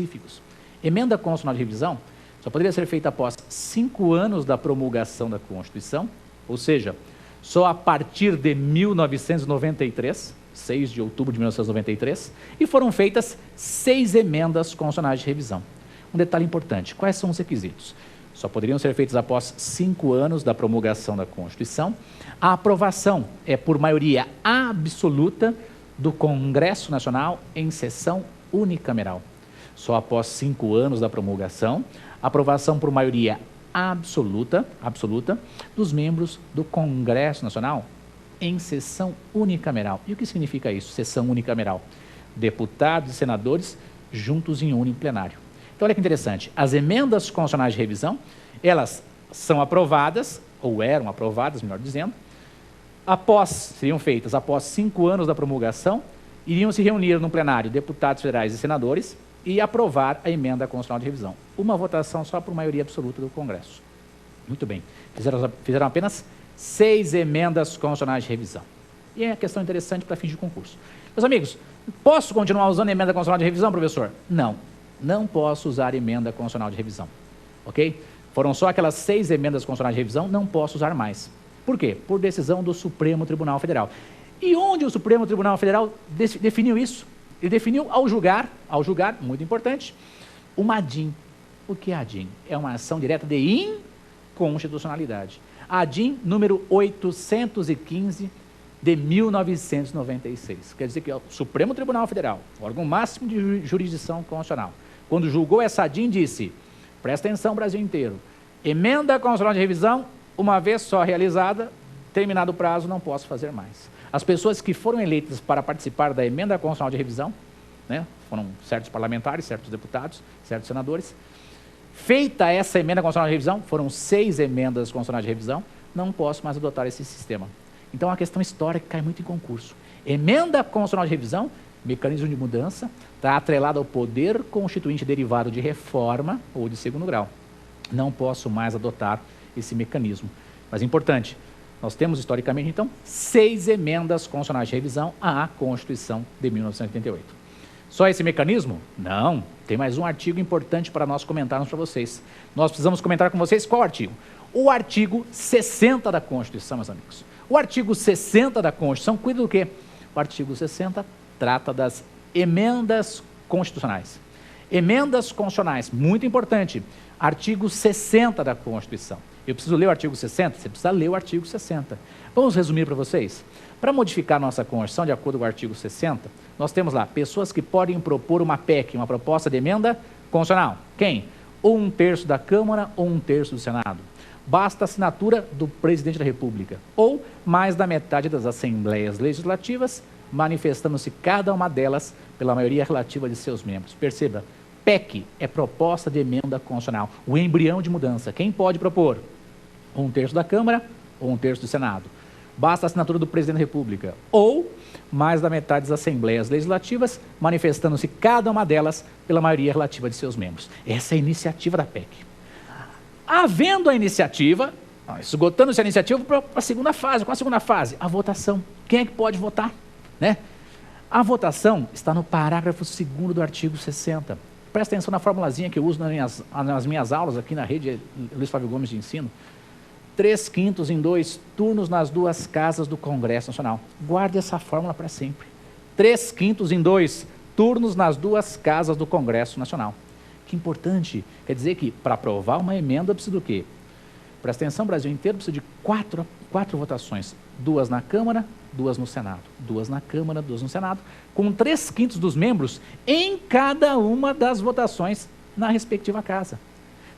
específicos. Emenda constitucional de revisão só poderia ser feita após 5 anos da promulgação da Constituição, ou seja, só a partir de 1993, 6 de outubro de 1993, e foram feitas 6 emendas constitucionais de revisão. Um detalhe importante, quais são os requisitos? Só poderiam ser feitas após 5 anos da promulgação da Constituição. A aprovação é por maioria absoluta do Congresso Nacional em sessão unicameral. Só após 5 anos da promulgação, aprovação por maioria absoluta dos membros do Congresso Nacional em sessão unicameral. E o que significa isso, sessão unicameral? Deputados e senadores juntos em uniplenário. Então, olha que interessante, as emendas constitucionais de revisão, elas são aprovadas, ou eram aprovadas, melhor dizendo, seriam feitas após 5 anos da promulgação, iriam se reunir no plenário deputados federais e senadores e aprovar a emenda constitucional de revisão. Uma votação só por maioria absoluta do Congresso. Muito bem, fizeram apenas 6 emendas constitucionais de revisão. E é uma questão interessante para fins de concurso. Meus amigos, posso continuar usando emenda constitucional de revisão, professor? Não posso usar emenda constitucional de revisão, ok? Foram só aquelas 6 emendas constitucionais de revisão, não posso usar mais. Por quê? Por decisão do Supremo Tribunal Federal. E onde o Supremo Tribunal Federal definiu isso? Ele definiu ao julgar, muito importante, uma ADIM. O que é ADIM? É uma ação direta de inconstitucionalidade. ADIM número 815 de 1996. Quer dizer que o Supremo Tribunal Federal, o órgão máximo de jurisdição constitucional, quando julgou essa ADIM, disse, presta atenção Brasil inteiro, emenda constitucional de revisão, uma vez só realizada, terminado o prazo, não posso fazer mais. As pessoas que foram eleitas para participar da emenda constitucional de revisão, né, foram certos parlamentares, certos deputados, certos senadores, feita essa emenda constitucional de revisão, foram 6 emendas constitucionais de revisão, não posso mais adotar esse sistema. Então, é uma questão histórica que cai muito em concurso. Emenda constitucional de revisão, mecanismo de mudança, está atrelado ao poder constituinte derivado de reforma ou de segundo grau. Não posso mais adotar esse mecanismo. Mas importante, nós temos historicamente, então, 6 emendas constitucionais de revisão à Constituição de 1988. Só esse mecanismo? Não. Tem mais um artigo importante para nós comentarmos para vocês. Nós precisamos comentar com vocês qual artigo? O artigo 60 da Constituição, meus amigos. O artigo 60 da Constituição cuida do quê? O artigo 60 trata das emendas constitucionais. Emendas constitucionais, muito importante. Artigo 60 da Constituição. Eu preciso ler o artigo 60? Você precisa ler o artigo 60. Vamos resumir para vocês? Para modificar nossa Constituição, de acordo com o artigo 60, nós temos lá pessoas que podem propor uma PEC, uma proposta de emenda constitucional. Quem? Ou 1/3 da Câmara ou 1/3 do Senado. Basta a assinatura do Presidente da República, ou mais da metade das Assembleias Legislativas, manifestando-se cada uma delas pela maioria relativa de seus membros. Perceba, PEC é proposta de emenda constitucional, o embrião de mudança. Quem pode propor? 1/3 da Câmara ou 1/3 do Senado. Basta a assinatura do Presidente da República, ou mais da metade das Assembleias Legislativas, manifestando-se cada uma delas pela maioria relativa de seus membros. Essa é a iniciativa da PEC. Havendo a iniciativa, esgotando-se a iniciativa para a segunda fase. Qual a segunda fase? A votação. Quem é que pode votar? Né? A votação está no parágrafo 2º do artigo 60. Presta atenção na formulazinha que eu uso nas minhas aulas aqui na rede Luiz Flávio Gomes de Ensino. 3/5 em 2 turnos nas 2 casas do Congresso Nacional. Guarde essa fórmula para sempre. 3/5 em 2 turnos nas 2 casas do Congresso Nacional. Que importante. Quer dizer que para aprovar uma emenda eu preciso do quê? Presta atenção, Brasil inteiro precisa de 4 votações. 2 na Câmara, 2 no Senado. 2 na Câmara, 2 no Senado, com 3/5 dos membros em cada uma das votações na respectiva casa.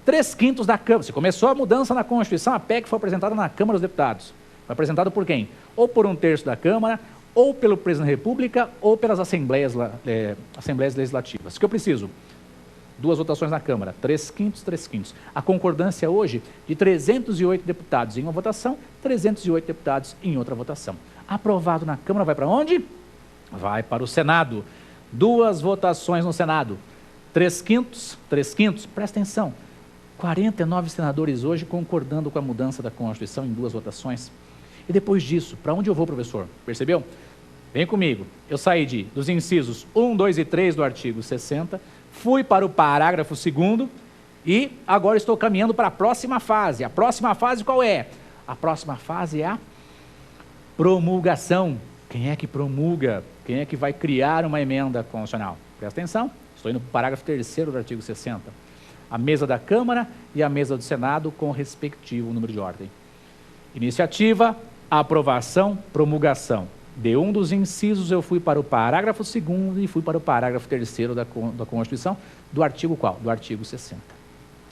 3/5 da Câmara. Se começou a mudança na Constituição, a PEC foi apresentada na Câmara dos Deputados. Foi apresentado por quem? Ou por 1/3 da Câmara, ou pelo Presidente da República, ou pelas Assembleias Legislativas. O que eu preciso? 2 votações na Câmara, 3/5, 3/5. A concordância hoje de 308 deputados em uma votação, 308 deputados em outra votação. Aprovado na Câmara, vai para onde? Vai para o Senado. 2 votações no Senado, 3/5, 3/5. Presta atenção, 49 senadores hoje concordando com a mudança da Constituição em 2 votações. E depois disso, para onde eu vou, professor? Percebeu? Vem comigo. Eu saí dos incisos 1, 2 e 3 do artigo 60, fui para o parágrafo 2º e agora estou caminhando para a próxima fase. A próxima fase qual é? A próxima fase é a promulgação. Quem é que promulga? Quem é que vai criar uma emenda constitucional? Presta atenção, estou indo para o parágrafo 3º do artigo 60. A mesa da Câmara e a mesa do Senado com o respectivo número de ordem. Iniciativa, aprovação, promulgação. De um dos incisos eu fui para o parágrafo 2º e fui para o parágrafo 3º da Constituição, do artigo qual? Do artigo 60.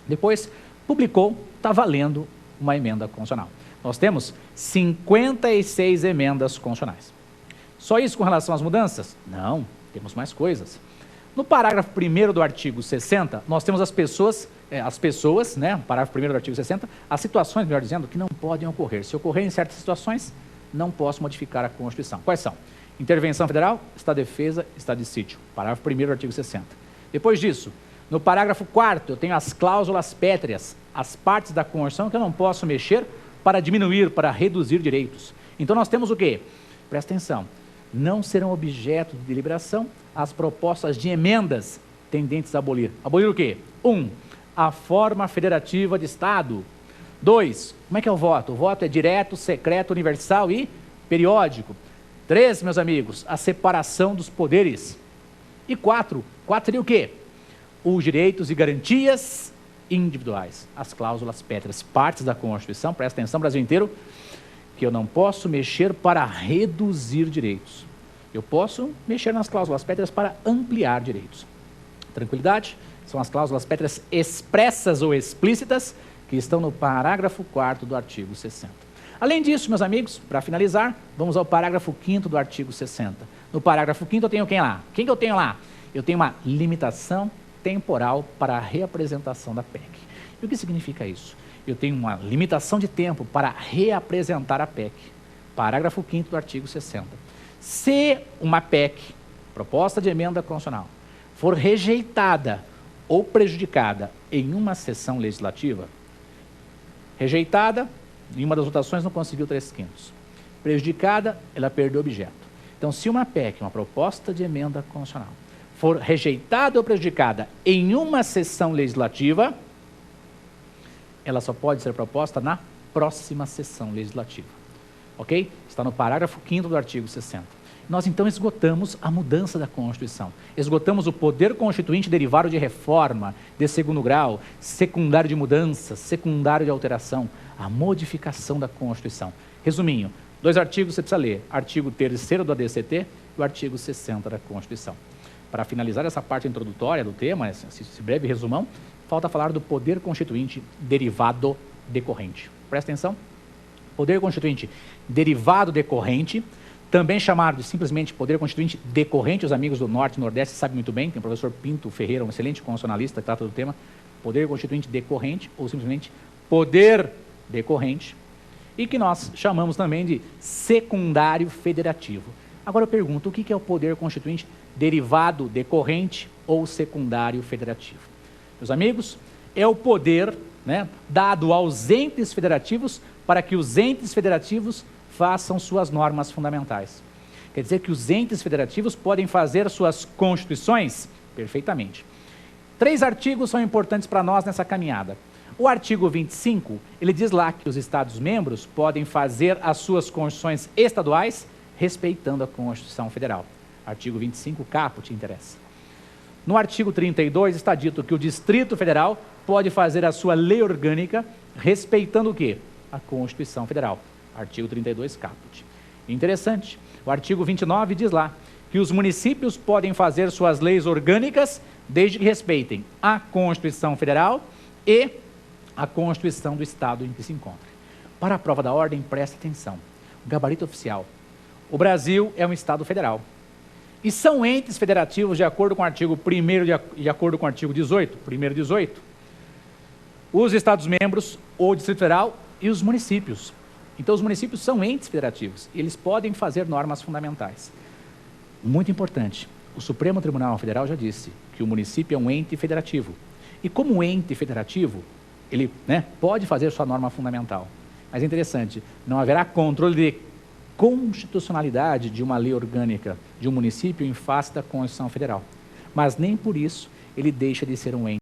Depois, publicou, está valendo uma emenda constitucional. Nós temos 56 emendas constitucionais. Só isso com relação às mudanças? Não, temos mais coisas. No parágrafo 1º do artigo 60, nós temos as pessoas, né, parágrafo 1º do artigo 60, as situações, melhor dizendo, que não podem ocorrer. Se ocorrerem certas situações, não posso modificar a Constituição. Quais são? Intervenção federal, estado de defesa, estado de sítio. Parágrafo 1º do artigo 60. Depois disso, no parágrafo 4º, eu tenho as cláusulas pétreas, as partes da Constituição que eu não posso mexer para diminuir, para reduzir direitos. Então nós temos o quê? Presta atenção. Não serão objeto de deliberação as propostas de emendas tendentes a abolir. Abolir o quê? 1. A forma federativa de Estado. 2. Como é que é o voto? O voto é direto, secreto, universal e periódico. 3, meus amigos, a separação dos poderes. E 4. 4 seria o quê? Os direitos e garantias individuais. As cláusulas pétreas, partes da Constituição, presta atenção, Brasil inteiro, que eu não posso mexer para reduzir direitos. Eu posso mexer nas cláusulas pétreas para ampliar direitos. Tranquilidade? São as cláusulas pétreas expressas ou explícitas que estão no parágrafo 4º do artigo 60. Além disso, meus amigos, para finalizar, vamos ao parágrafo 5º do artigo 60. No parágrafo 5º eu tenho quem lá? Quem que eu tenho lá? Eu tenho uma limitação temporal para a reapresentação da PEC. E o que significa isso? Eu tenho uma limitação de tempo para reapresentar a PEC. Parágrafo 5º do artigo 60. Se uma PEC, proposta de emenda constitucional, for rejeitada ou prejudicada em uma sessão legislativa, rejeitada, em uma das votações não conseguiu 3/5. Prejudicada, ela perdeu objeto. Então, se uma PEC, uma proposta de emenda constitucional, for rejeitada ou prejudicada em uma sessão legislativa, ela só pode ser proposta na próxima sessão legislativa. Ok? Está no parágrafo 5º do artigo 60. Nós então esgotamos a mudança da Constituição. Esgotamos o poder constituinte derivado de reforma, de segundo grau, secundário de mudança, secundário de alteração, a modificação da Constituição. Resuminho, 2 artigos você precisa ler, artigo 3º do ADCT e o artigo 60 da Constituição. Para finalizar essa parte introdutória do tema, esse breve resumão, falta falar do poder constituinte derivado decorrente. Presta atenção. Poder constituinte derivado decorrente, também chamado de simplesmente poder constituinte decorrente, os amigos do Norte e Nordeste sabem muito bem, tem o professor Pinto Ferreira, um excelente constitucionalista que trata do tema, poder constituinte decorrente, ou simplesmente poder decorrente, e que nós chamamos também de secundário federativo. Agora eu pergunto, o que é o poder constituinte derivado decorrente ou secundário federativo? Meus amigos, é o poder, né, dado aos entes federativos para que os entes federativos façam suas normas fundamentais. Quer dizer que os entes federativos podem fazer suas constituições perfeitamente. 3 artigos são importantes para nós nessa caminhada. O artigo 25, ele diz lá que os Estados-membros podem fazer as suas constituições estaduais respeitando a Constituição Federal. Artigo 25, caput, interessa. No artigo 32 está dito que o Distrito Federal pode fazer a sua lei orgânica respeitando o quê? A Constituição Federal. Artigo 32, caput. Interessante, o artigo 29 diz lá que os municípios podem fazer suas leis orgânicas desde que respeitem a Constituição Federal e a Constituição do Estado em que se encontra. Para a prova da ordem, preste atenção. O gabarito oficial. O Brasil é um Estado federal. E são entes federativos de acordo com o artigo 1º de acordo com o artigo 18, 1º e 18, os Estados-membros, o Distrito Federal e os municípios. Então, os municípios são entes federativos, eles podem fazer normas fundamentais. Muito importante, o Supremo Tribunal Federal já disse que o município é um ente federativo. E como ente federativo, ele, né, pode fazer sua norma fundamental. Mas é interessante, não haverá controle de constitucionalidade de uma lei orgânica de um município em face da Constituição Federal. Mas nem por isso ele deixa de ser um ente